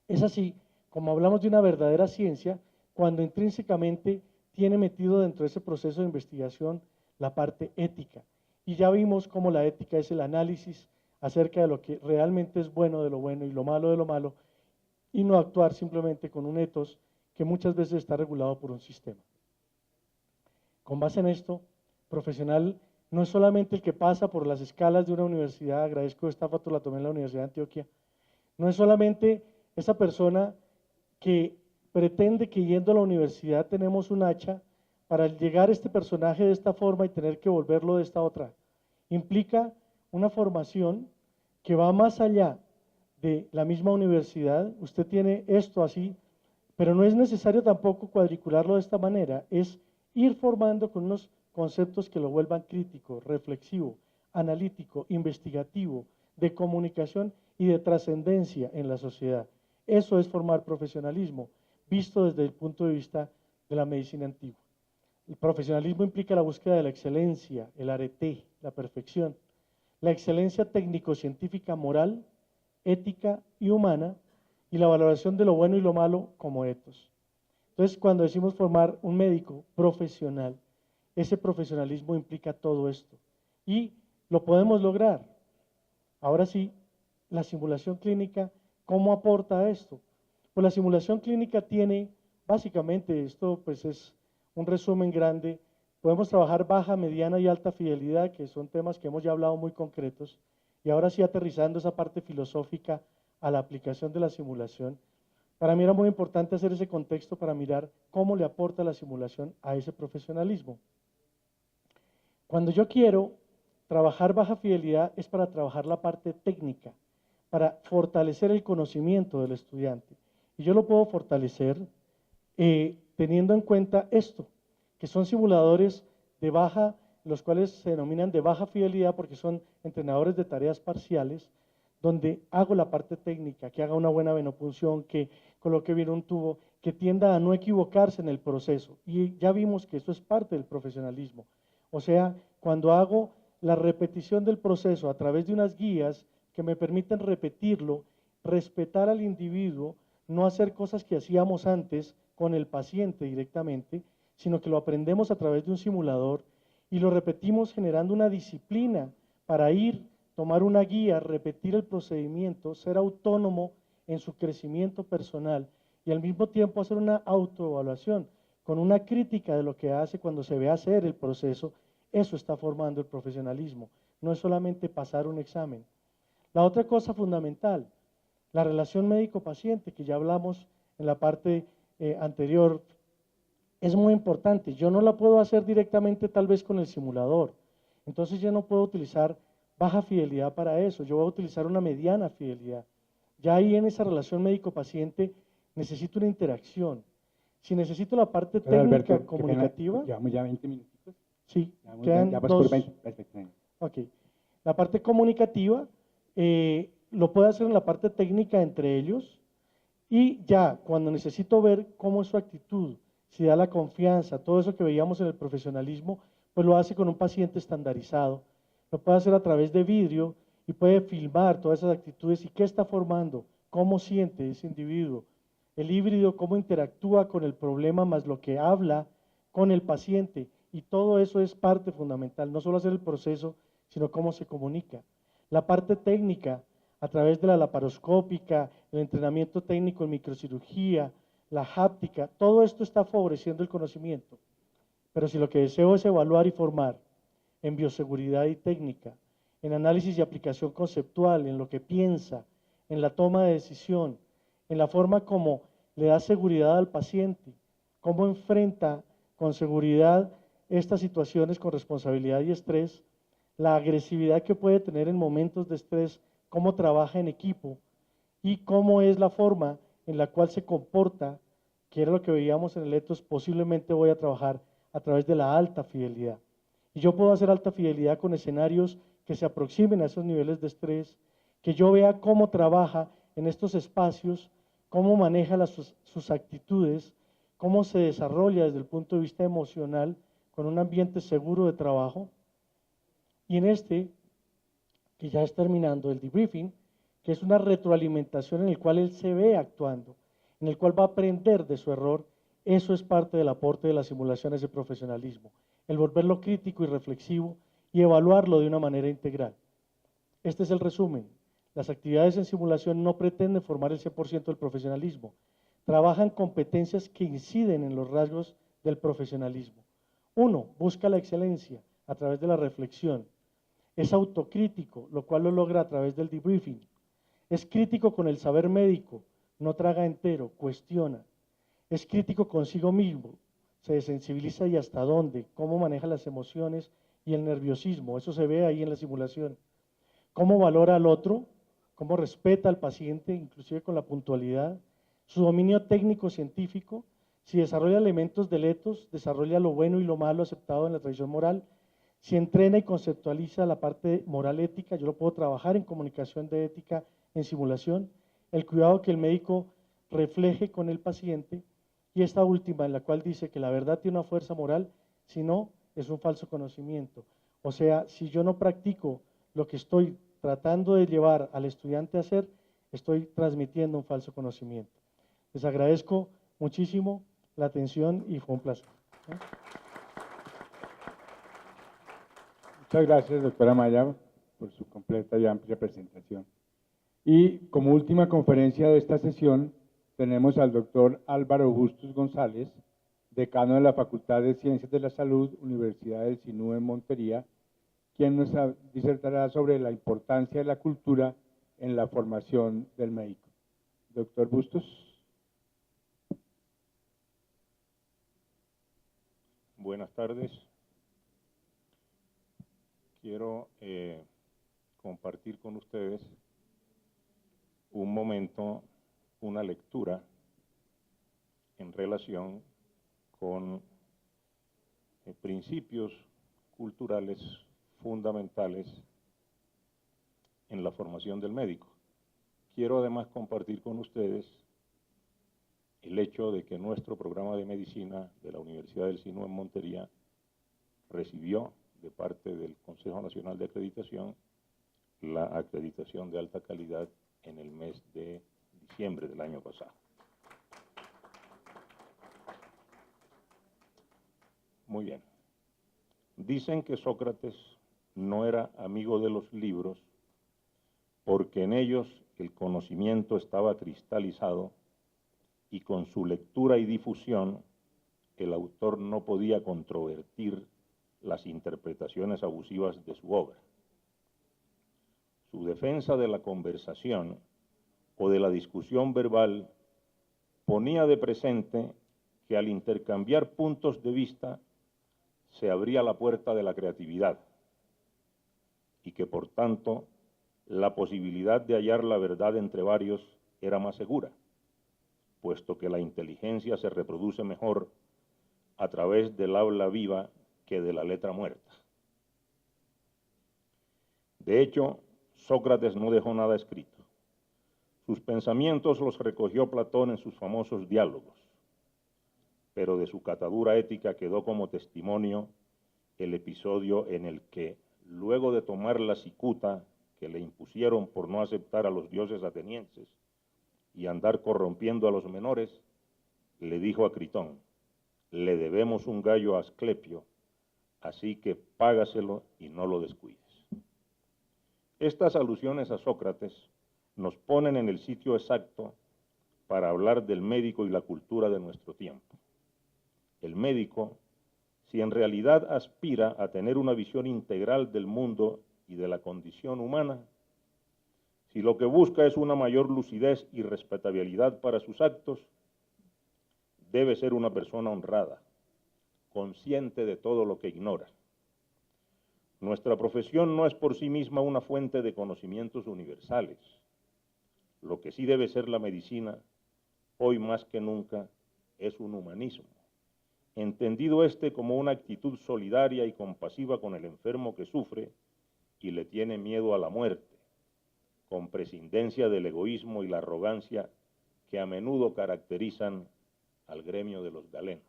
es así como hablamos de una verdadera ciencia, cuando intrínsecamente tiene metido dentro de ese proceso de investigación la parte ética. Y ya vimos cómo la ética es el análisis acerca de lo que realmente es bueno de lo bueno y lo malo de lo malo, y no actuar simplemente con un ethos que muchas veces está regulado por un sistema. Con base en esto, profesional no es solamente el que pasa por las escalas de una universidad, agradezco esta foto, la tomé en la Universidad de Antioquia, no es solamente esa persona que pretende que yendo a la universidad tenemos un hacha para llegar a este personaje de esta forma y tener que volverlo de esta otra. Implica una formación que va más allá de la misma universidad. Usted tiene esto así, pero no es necesario tampoco cuadricularlo de esta manera, es ir formando con unos conceptos que lo vuelvan crítico, reflexivo, analítico, investigativo, de comunicación y de trascendencia en la sociedad. Eso es formar profesionalismo, visto desde el punto de vista de la medicina antigua. El profesionalismo implica la búsqueda de la excelencia, el arete, la perfección, la excelencia técnico-científica moral, ética y humana, y la valoración de lo bueno y lo malo como etos. Entonces, cuando decimos formar un médico profesional, ese profesionalismo implica todo esto. Y lo podemos lograr. Ahora sí, la simulación clínica, ¿cómo aporta a esto? Pues la simulación clínica tiene, básicamente, esto pues es un resumen grande, podemos trabajar baja, mediana y alta fidelidad, que son temas que hemos ya hablado muy concretos, y ahora sí aterrizando esa parte filosófica a la aplicación de la simulación. Para mí era muy importante hacer ese contexto para mirar cómo le aporta la simulación a ese profesionalismo. Cuando yo quiero trabajar baja fidelidad es para trabajar la parte técnica, para fortalecer el conocimiento del estudiante. Y yo lo puedo fortalecer teniendo en cuenta esto, que son simuladores de baja, los cuales se denominan de baja fidelidad porque son entrenadores de tareas parciales, donde hago la parte técnica, que haga una buena venopunción, que coloque bien un tubo, que tienda a no equivocarse en el proceso. Y ya vimos que eso es parte del profesionalismo. O sea, cuando hago la repetición del proceso a través de unas guías que me permiten repetirlo, respetar al individuo, no hacer cosas que hacíamos antes con el paciente directamente, sino que lo aprendemos a través de un simulador y lo repetimos generando una disciplina para ir, tomar una guía, repetir el procedimiento, ser autónomo en su crecimiento personal y al mismo tiempo hacer una autoevaluación con una crítica de lo que hace cuando se ve hacer el proceso. Eso está formando el profesionalismo, no es solamente pasar un examen. La otra cosa fundamental, la relación médico-paciente, que ya hablamos en la parte anterior, es muy importante. Yo no la puedo hacer directamente tal vez con el simulador, entonces yo no puedo utilizar baja fidelidad para eso, yo voy a utilizar una mediana fidelidad. Ya ahí en esa relación médico-paciente necesito una interacción. Si necesito la parte Pero técnica Alberto, comunicativa… llevamos ya 20 minutos. Sí, Ya, quedan ya pasó por dos. 20. Perfecto. Ok. La parte comunicativa lo puedo hacer en la parte técnica entre ellos y ya cuando necesito ver cómo es su actitud, si da la confianza, todo eso que veíamos en el profesionalismo, pues lo hace con un paciente estandarizado. Lo puede hacer a través de vidrio y puede filmar todas esas actitudes y qué está formando, cómo siente ese individuo. El híbrido, cómo interactúa con el problema más lo que habla con el paciente Y todo eso es parte fundamental, no solo hacer el proceso, sino cómo se comunica. La parte técnica, a través de la laparoscópica, el entrenamiento técnico en microcirugía, la háptica, todo esto está favoreciendo el conocimiento. Pero si lo que deseo es evaluar y formar en bioseguridad y técnica, en análisis y aplicación conceptual, en lo que piensa, en la toma de decisión, en la forma como le da seguridad al paciente, cómo enfrenta con seguridad estas situaciones con responsabilidad y estrés, la agresividad que puede tener en momentos de estrés, cómo trabaja en equipo y cómo es la forma en la cual se comporta, que era lo que veíamos en el etos, posiblemente voy a trabajar a través de la alta fidelidad. Y yo puedo hacer alta fidelidad con escenarios que se aproximen a esos niveles de estrés, que yo vea cómo trabaja en estos espacios, cómo maneja sus actitudes, cómo se desarrolla desde el punto de vista emocional con un ambiente seguro de trabajo. Y en este, que ya es terminando, el debriefing, que es una retroalimentación en el cual él se ve actuando, en el cual va a aprender de su error, eso es parte del aporte de las simulaciones de profesionalismo, el volverlo crítico y reflexivo y evaluarlo de una manera integral. Este es el resumen. Las actividades en simulación no pretenden formar el 100% del profesionalismo, trabajan competencias que inciden en los rasgos del profesionalismo. Uno, busca la excelencia a través de la reflexión. Es autocrítico, lo cual lo logra a través del debriefing. Es crítico con el saber médico, no traga entero, cuestiona. Es crítico consigo mismo, se desensibiliza y hasta dónde, cómo maneja las emociones y el nerviosismo, eso se ve ahí en la simulación. Cómo valora al otro, cómo respeta al paciente, inclusive con la puntualidad, su dominio técnico científico, si desarrolla elementos del etos, desarrolla lo bueno y lo malo aceptado en la tradición moral, si entrena y conceptualiza la parte moral ética, yo lo puedo trabajar en comunicación de ética en simulación, el cuidado que el médico refleje con el paciente, y esta última en la cual dice que la verdad tiene una fuerza moral, si no, es un falso conocimiento. O sea, si yo no practico lo que estoy tratando de llevar al estudiante a hacer, estoy transmitiendo un falso conocimiento. Les agradezco muchísimo la atención y fue un placer. Muchas gracias, doctora Maya, por su completa y amplia presentación. Y como última conferencia de esta sesión, tenemos al doctor Álvaro Bustos González, decano de la Facultad de Ciencias de la Salud, Universidad del SINU en Montería, quien nos disertará sobre la importancia de la cultura en la formación del médico. Doctor Bustos. Buenas tardes. Quiero compartir con ustedes un momento, una lectura en relación con principios culturales fundamentales en la formación del médico. Quiero además compartir con ustedes el hecho de que nuestro programa de medicina de la Universidad del SINU en Montería recibió de parte del Consejo Nacional de Acreditación la acreditación de alta calidad en el mes de diciembre del año pasado. Muy bien. Dicen que Sócrates no era amigo de los libros porque en ellos el conocimiento estaba cristalizado y con su lectura y difusión el autor no podía controvertir las interpretaciones abusivas de su obra. Su defensa de la conversación o de la discusión verbal ponía de presente que al intercambiar puntos de vista se abría la puerta de la creatividad y que por tanto la posibilidad de hallar la verdad entre varios era más segura, puesto que la inteligencia se reproduce mejor a través del habla viva que de la letra muerta. De hecho, Sócrates no dejó nada escrito. Sus pensamientos los recogió Platón en sus famosos diálogos, pero de su catadura ética quedó como testimonio el episodio en el que, luego de tomar la cicuta que le impusieron por no aceptar a los dioses atenienses y andar corrompiendo a los menores, le dijo a Critón: le debemos un gallo a Asclepio así que págaselo y no lo descuides. Estas alusiones a Sócrates nos ponen en el sitio exacto para hablar del médico y la cultura de nuestro tiempo. El médico, si en realidad aspira a tener una visión integral del mundo y de la condición humana, si lo que busca es una mayor lucidez y respetabilidad para sus actos, debe ser una persona honrada, consciente de todo lo que ignora. Nuestra profesión no es por sí misma una fuente de conocimientos universales. Lo que sí debe ser la medicina, hoy más que nunca, es un humanismo, entendido como una actitud solidaria y compasiva con el enfermo que sufre y le tiene miedo a la muerte, con prescindencia del egoísmo y la arrogancia que a menudo caracterizan al gremio de los galenos.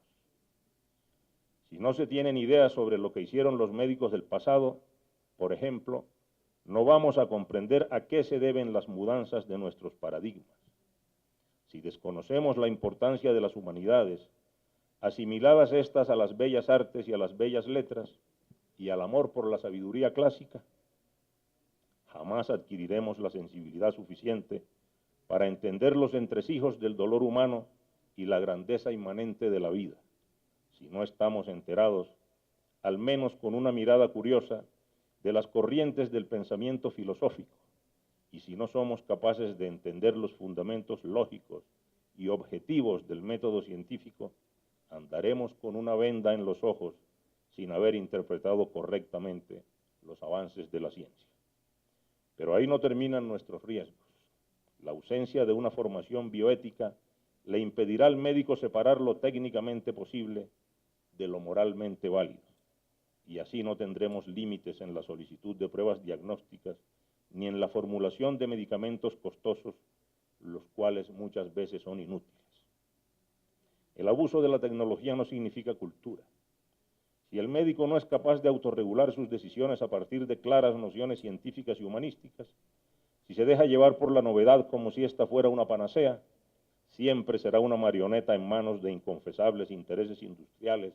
Si no se tienen ideas sobre lo que hicieron los médicos del pasado, por ejemplo, no vamos a comprender a qué se deben las mudanzas de nuestros paradigmas. Si desconocemos la importancia de las humanidades, asimiladas estas a las bellas artes y a las bellas letras, y al amor por la sabiduría clásica, jamás adquiriremos la sensibilidad suficiente para entender los entresijos del dolor humano y la grandeza inmanente de la vida, si no estamos enterados, al menos con una mirada curiosa, de las corrientes del pensamiento filosófico, y si no somos capaces de entender los fundamentos lógicos y objetivos del método científico, andaremos con una venda en los ojos sin haber interpretado correctamente los avances de la ciencia. Pero ahí no terminan nuestros riesgos. La ausencia de una formación bioética le impedirá al médico separar lo técnicamente posible de lo moralmente válido, y así no tendremos límites en la solicitud de pruebas diagnósticas ni en la formulación de medicamentos costosos, los cuales muchas veces son inútiles. El abuso de la tecnología no significa cultura. Si el médico no es capaz de autorregular sus decisiones a partir de claras nociones científicas y humanísticas, si se deja llevar por la novedad como si esta fuera una panacea, siempre será una marioneta en manos de inconfesables intereses industriales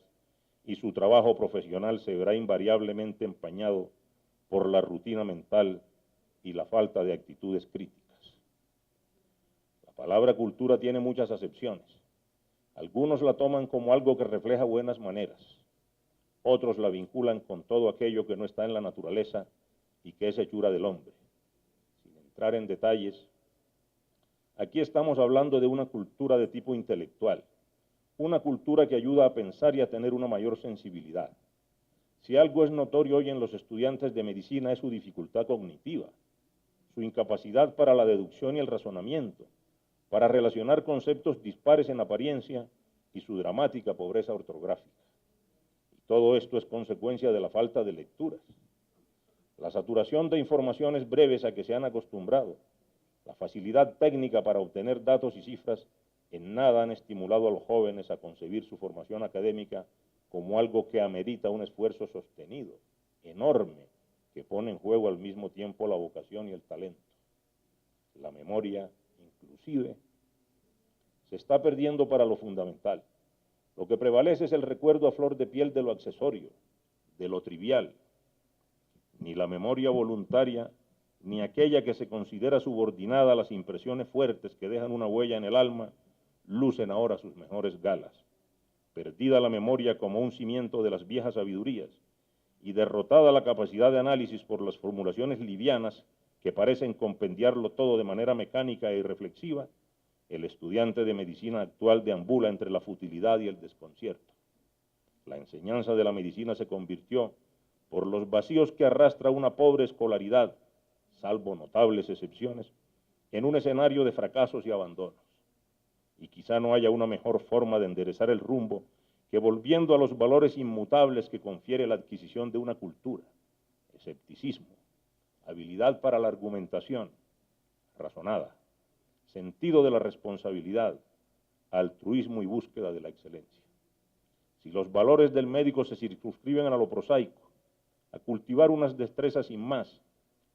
y su trabajo profesional se verá invariablemente empañado por la rutina mental y la falta de actitudes críticas. La palabra cultura tiene muchas acepciones. Algunos la toman como algo que refleja buenas maneras. Otros la vinculan con todo aquello que no está en la naturaleza y que es hechura del hombre. Sin entrar en detalles, aquí estamos hablando de una cultura de tipo intelectual, una cultura que ayuda a pensar y a tener una mayor sensibilidad. Si algo es notorio hoy en los estudiantes de medicina es su dificultad cognitiva, su incapacidad para la deducción y el razonamiento, para relacionar conceptos dispares en apariencia y su dramática pobreza ortográfica. Y todo esto es consecuencia de la falta de lecturas. La saturación de informaciones breves a que se han acostumbrado, la facilidad técnica para obtener datos y cifras, en nada han estimulado a los jóvenes a concebir su formación académica como algo que amerita un esfuerzo sostenido, enorme, que pone en juego al mismo tiempo la vocación y el talento. La memoria, inclusive, se está perdiendo para lo fundamental. Lo que prevalece es el recuerdo a flor de piel de lo accesorio, de lo trivial. Ni la memoria voluntaria, ni aquella que se considera subordinada a las impresiones fuertes que dejan una huella en el alma, lucen ahora sus mejores galas. Perdida la memoria como un cimiento de las viejas sabidurías y derrotada la capacidad de análisis por las formulaciones livianas que parecen compendiarlo todo de manera mecánica e irreflexiva, el estudiante de medicina actual deambula entre la futilidad y el desconcierto. La enseñanza de la medicina se convirtió, por los vacíos que arrastra una pobre escolaridad, salvo notables excepciones, en un escenario de fracasos y abandonos. Y quizá no haya una mejor forma de enderezar el rumbo que volviendo a los valores inmutables que confiere la adquisición de una cultura: escepticismo, habilidad para la argumentación razonada, sentido de la responsabilidad, altruismo y búsqueda de la excelencia. Si los valores del médico se circunscriben a lo prosaico, a cultivar unas destrezas sin más,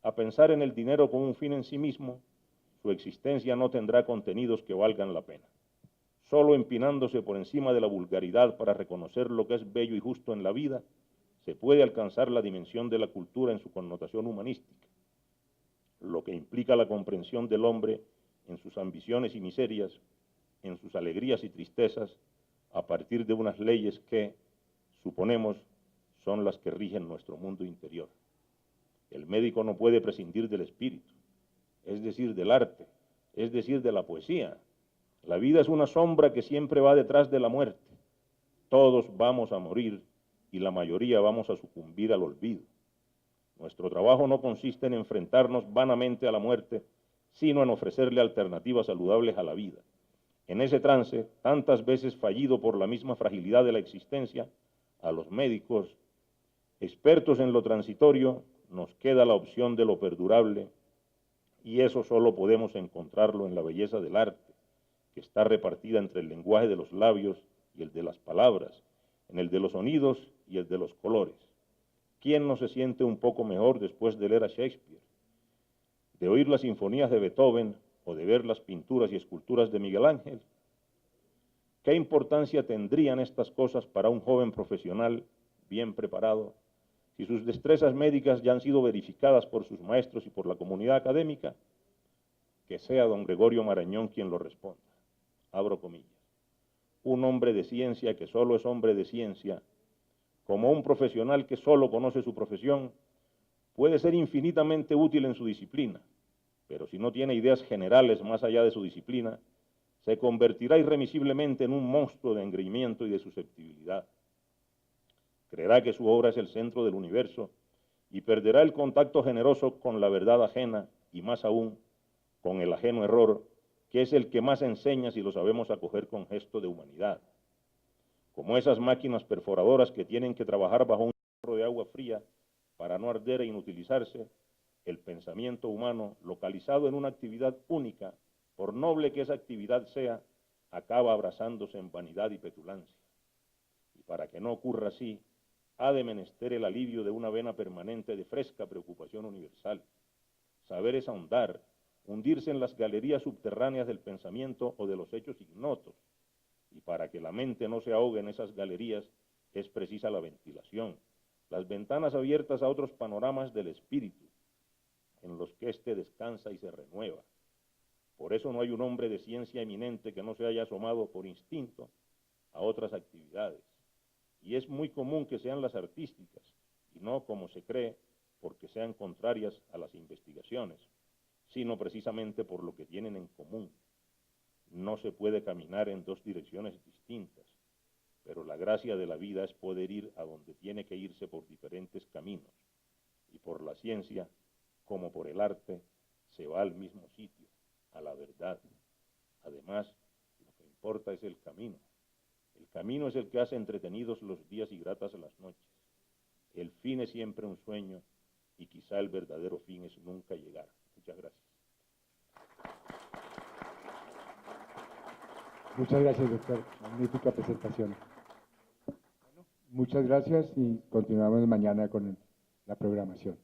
a pensar en el dinero como un fin en sí mismo, su existencia no tendrá contenidos que valgan la pena. Solo empinándose por encima de la vulgaridad para reconocer lo que es bello y justo en la vida, se puede alcanzar la dimensión de la cultura en su connotación humanística, lo que implica la comprensión del hombre en sus ambiciones y miserias, en sus alegrías y tristezas, a partir de unas leyes que, suponemos, son las que rigen nuestro mundo interior. El médico no puede prescindir del espíritu, es decir, del arte, es decir, de la poesía. La vida es una sombra que siempre va detrás de la muerte. Todos vamos a morir y la mayoría vamos a sucumbir al olvido. Nuestro trabajo no consiste en enfrentarnos vanamente a la muerte, sino en ofrecerle alternativas saludables a la vida. En ese trance, tantas veces fallido por la misma fragilidad de la existencia, a los médicos, expertos en lo transitorio, nos queda la opción de lo perdurable, y eso solo podemos encontrarlo en la belleza del arte, que está repartida entre el lenguaje de los labios y el de las palabras, en el de los sonidos y el de los colores. ¿Quién no se siente un poco mejor después de leer a Shakespeare, de oír las sinfonías de Beethoven o de ver las pinturas y esculturas de Miguel Ángel? ¿Qué importancia tendrían estas cosas para un joven profesional bien preparado si sus destrezas médicas ya han sido verificadas por sus maestros y por la comunidad académica? Que sea don Gregorio Marañón quien lo responda. Abro comillas. Un hombre de ciencia que solo es hombre de ciencia, como un profesional que solo conoce su profesión, puede ser infinitamente útil en su disciplina, pero si no tiene ideas generales más allá de su disciplina, se convertirá irremisiblemente en un monstruo de engreimiento y de susceptibilidad. Creerá que su obra es el centro del universo y perderá el contacto generoso con la verdad ajena y más aún con el ajeno error, que es el que más enseña si lo sabemos acoger con gesto de humanidad. Como esas máquinas perforadoras que tienen que trabajar bajo un chorro de agua fría para no arder e inutilizarse, el pensamiento humano, localizado en una actividad única, por noble que esa actividad sea, acaba abrazándose en vanidad y petulancia. Y para que no ocurra así, ha de menester el alivio de una vena permanente de fresca preocupación universal. Saber es ahondar, hundirse en las galerías subterráneas del pensamiento o de los hechos ignotos, y para que la mente no se ahogue en esas galerías es precisa la ventilación, las ventanas abiertas a otros panoramas del espíritu, en los que éste descansa y se renueva. Por eso no hay un hombre de ciencia eminente que no se haya asomado por instinto a otras actividades, y es muy común que sean las artísticas, y no, como se cree, porque sean contrarias a las investigaciones, sino precisamente por lo que tienen en común. No se puede caminar en dos direcciones distintas, pero la gracia de la vida es poder ir a donde tiene que irse por diferentes caminos, y por la ciencia, como por el arte, se va al mismo sitio, a la verdad. Además, lo que importa es el camino. El camino es el que hace entretenidos los días y gratas las noches. El fin es siempre un sueño, y quizá el verdadero fin es nunca llegar. Muchas gracias. Muchas gracias, doctor. Magnífica presentación. Muchas gracias y continuamos mañana con la programación.